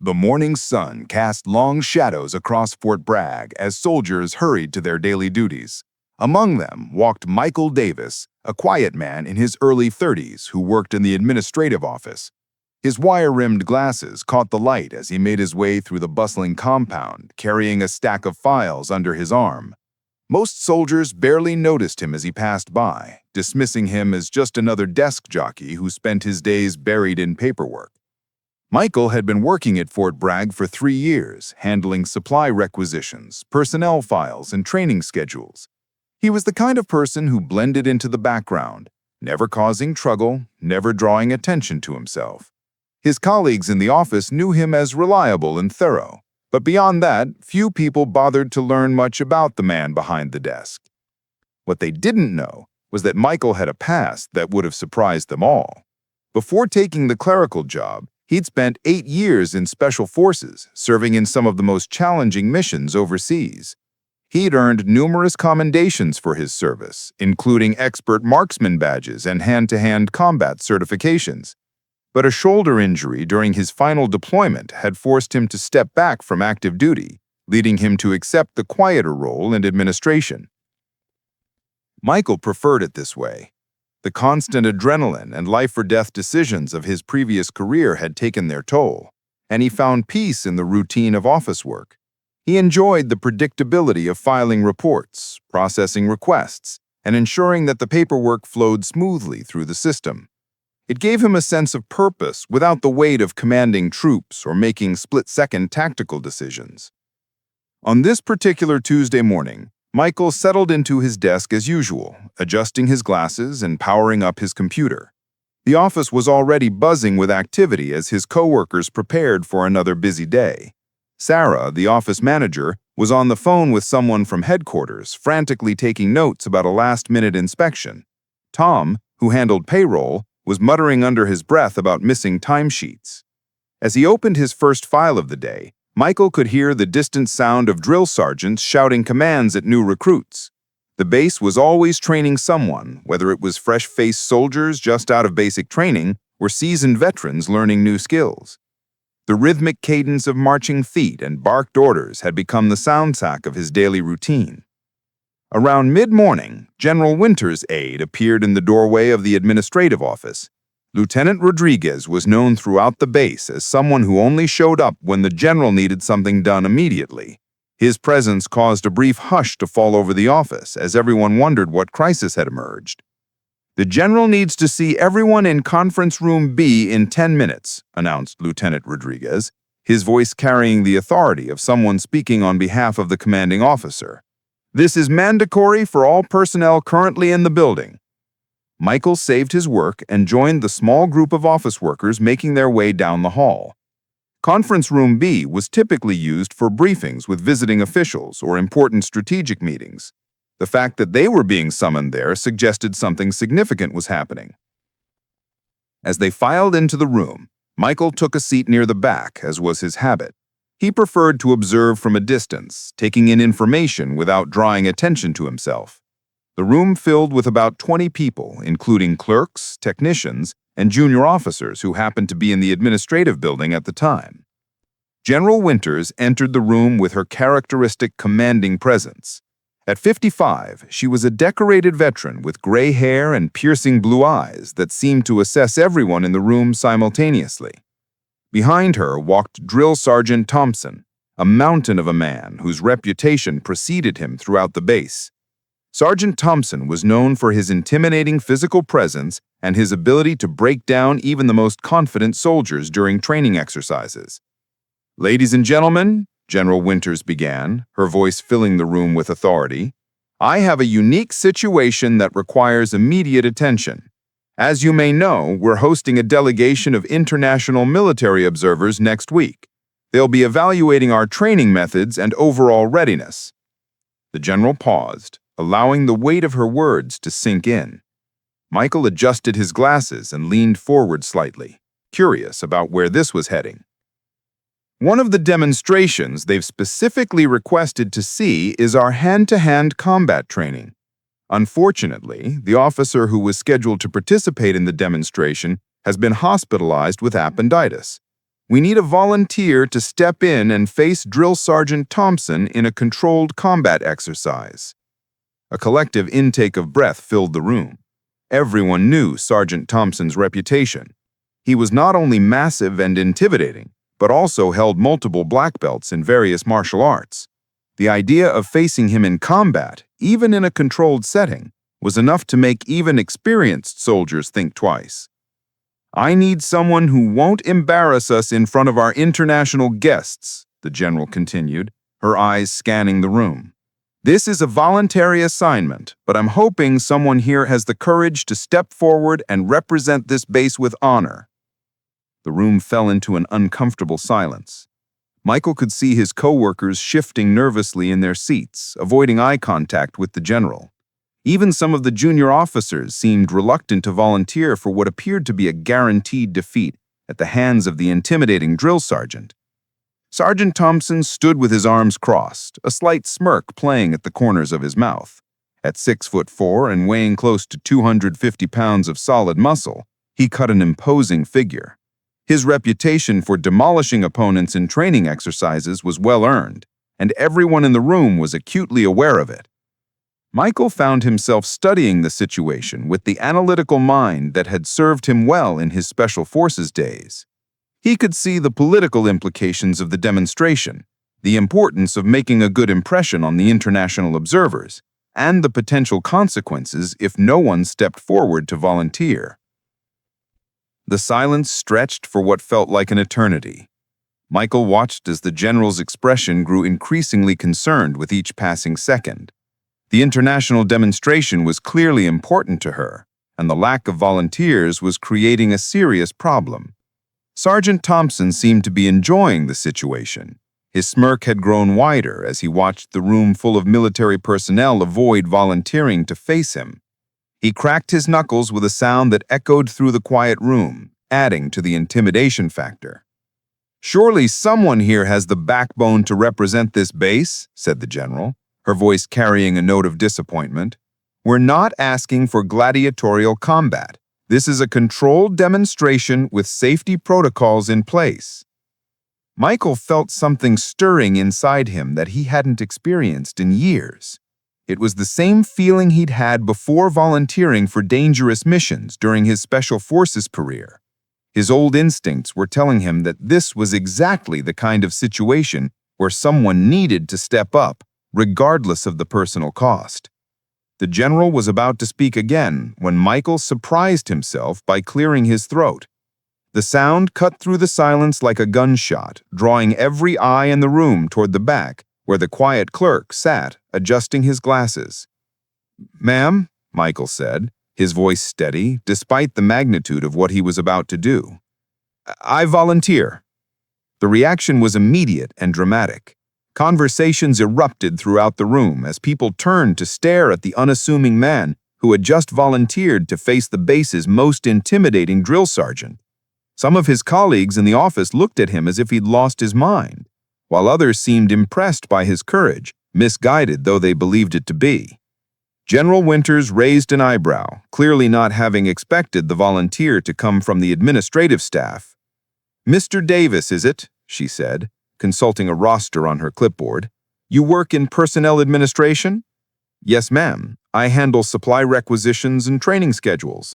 The morning sun cast long shadows across Fort Bragg as soldiers hurried to their daily duties. Among them walked Michael Davis, a quiet man in his early 30s who worked in the administrative office. His wire-rimmed glasses caught the light as he made his way through the bustling compound, carrying a stack of files under his arm. Most soldiers barely noticed him as he passed by, dismissing him as just another desk jockey who spent his days buried in paperwork. Michael had been working at Fort Bragg for 3 years, handling supply requisitions, personnel files, and training schedules. He was the kind of person who blended into the background, never causing trouble, never drawing attention to himself. His colleagues in the office knew him as reliable and thorough, but beyond that, few people bothered to learn much about the man behind the desk. What they didn't know was that Michael had a past that would have surprised them all. Before taking the clerical job, he'd spent 8 years in special forces, serving in some of the most challenging missions overseas. He'd earned numerous commendations for his service, including expert marksman badges and hand-to-hand combat certifications. But a shoulder injury during his final deployment had forced him to step back from active duty, leading him to accept the quieter role in administration. Michael preferred it this way. The constant adrenaline and life-or-death decisions of his previous career had taken their toll, and he found peace in the routine of office work. He enjoyed the predictability of filing reports, processing requests, and ensuring that the paperwork flowed smoothly through the system. It gave him a sense of purpose without the weight of commanding troops or making split-second tactical decisions. On this particular Tuesday morning, Michael settled into his desk as usual, adjusting his glasses and powering up his computer. The office was already buzzing with activity as his coworkers prepared for another busy day. Sarah, the office manager, was on the phone with someone from headquarters, frantically taking notes about a last-minute inspection. Tom, who handled payroll, was muttering under his breath about missing timesheets. As he opened his first file of the day, Michael could hear the distant sound of drill sergeants shouting commands at new recruits. The base was always training someone, whether it was fresh-faced soldiers just out of basic training or seasoned veterans learning new skills. The rhythmic cadence of marching feet and barked orders had become the soundtrack of his daily routine. Around mid-morning, General Winter's aide appeared in the doorway of the administrative office. Lieutenant Rodriguez was known throughout the base as someone who only showed up when the general needed something done immediately. His presence caused a brief hush to fall over the office as everyone wondered what crisis had emerged. "The general needs to see everyone in conference room B in 10 minutes, announced Lieutenant Rodriguez, his voice carrying the authority of someone speaking on behalf of the commanding officer. "This is mandatory for all personnel currently in the building." Michael saved his work and joined the small group of office workers making their way down the hall. Conference Room B was typically used for briefings with visiting officials or important strategic meetings. The fact that they were being summoned there suggested something significant was happening. As they filed into the room, Michael took a seat near the back, as was his habit. He preferred to observe from a distance, taking in information without drawing attention to himself. The room filled with about 20 people, including clerks, technicians, and junior officers who happened to be in the administrative building at the time. General Winters entered the room with her characteristic commanding presence. At 55, she was a decorated veteran with gray hair and piercing blue eyes that seemed to assess everyone in the room simultaneously. Behind her walked Drill Sergeant Thompson, a mountain of a man whose reputation preceded him throughout the base. Sergeant Thompson was known for his intimidating physical presence and his ability to break down even the most confident soldiers during training exercises. "Ladies and gentlemen," General Winters began, her voice filling the room with authority, "I have a unique situation that requires immediate attention. As you may know, we're hosting a delegation of international military observers next week. They'll be evaluating our training methods and overall readiness." The general paused, allowing the weight of her words to sink in. Michael adjusted his glasses and leaned forward slightly, curious about where this was heading. "One of the demonstrations they've specifically requested to see is our hand-to-hand combat training. Unfortunately, the officer who was scheduled to participate in the demonstration has been hospitalized with appendicitis. We need a volunteer to step in and face Drill Sergeant Thompson in a controlled combat exercise." A collective intake of breath filled the room. Everyone knew Sergeant Thompson's reputation. He was not only massive and intimidating, but also held multiple black belts in various martial arts. The idea of facing him in combat, even in a controlled setting, was enough to make even experienced soldiers think twice. "I need someone who won't embarrass us in front of our international guests," the general continued, her eyes scanning the room. "This is a voluntary assignment, but I'm hoping someone here has the courage to step forward and represent this base with honor." The room fell into an uncomfortable silence. Michael could see his co-workers shifting nervously in their seats, avoiding eye contact with the general. Even some of the junior officers seemed reluctant to volunteer for what appeared to be a guaranteed defeat at the hands of the intimidating drill sergeant. Sergeant Thompson stood with his arms crossed, a slight smirk playing at the corners of his mouth. At 6'4" and weighing close to 250 pounds of solid muscle, he cut an imposing figure. His reputation for demolishing opponents in training exercises was well earned, and everyone in the room was acutely aware of it. Michael found himself studying the situation with the analytical mind that had served him well in his Special Forces days. He could see the political implications of the demonstration, the importance of making a good impression on the international observers, and the potential consequences if no one stepped forward to volunteer. The silence stretched for what felt like an eternity. Michael watched as the general's expression grew increasingly concerned with each passing second. The international demonstration was clearly important to her, and the lack of volunteers was creating a serious problem. Sergeant Thompson seemed to be enjoying the situation. His smirk had grown wider as he watched the room full of military personnel avoid volunteering to face him. He cracked his knuckles with a sound that echoed through the quiet room, adding to the intimidation factor. "Surely someone here has the backbone to represent this base," said the general, her voice carrying a note of disappointment. "We're not asking for gladiatorial combat. This is a controlled demonstration with safety protocols in place." Michael felt something stirring inside him that he hadn't experienced in years. It was the same feeling he'd had before volunteering for dangerous missions during his Special Forces career. His old instincts were telling him that this was exactly the kind of situation where someone needed to step up, regardless of the personal cost. The general was about to speak again when Michael surprised himself by clearing his throat. The sound cut through the silence like a gunshot, drawing every eye in the room toward the back, where the quiet clerk sat, adjusting his glasses. "Ma'am," Michael said, his voice steady, despite the magnitude of what he was about to do. "I volunteer." The reaction was immediate and dramatic. Conversations erupted throughout the room as people turned to stare at the unassuming man who had just volunteered to face the base's most intimidating drill sergeant. Some of his colleagues in the office looked at him as if he'd lost his mind, while others seemed impressed by his courage, misguided though they believed it to be. General Winters raised an eyebrow, clearly not having expected the volunteer to come from the administrative staff. "Mr. Davis, is it?" she said, consulting a roster on her clipboard. "You work in personnel administration?" "Yes, ma'am. I handle supply requisitions and training schedules."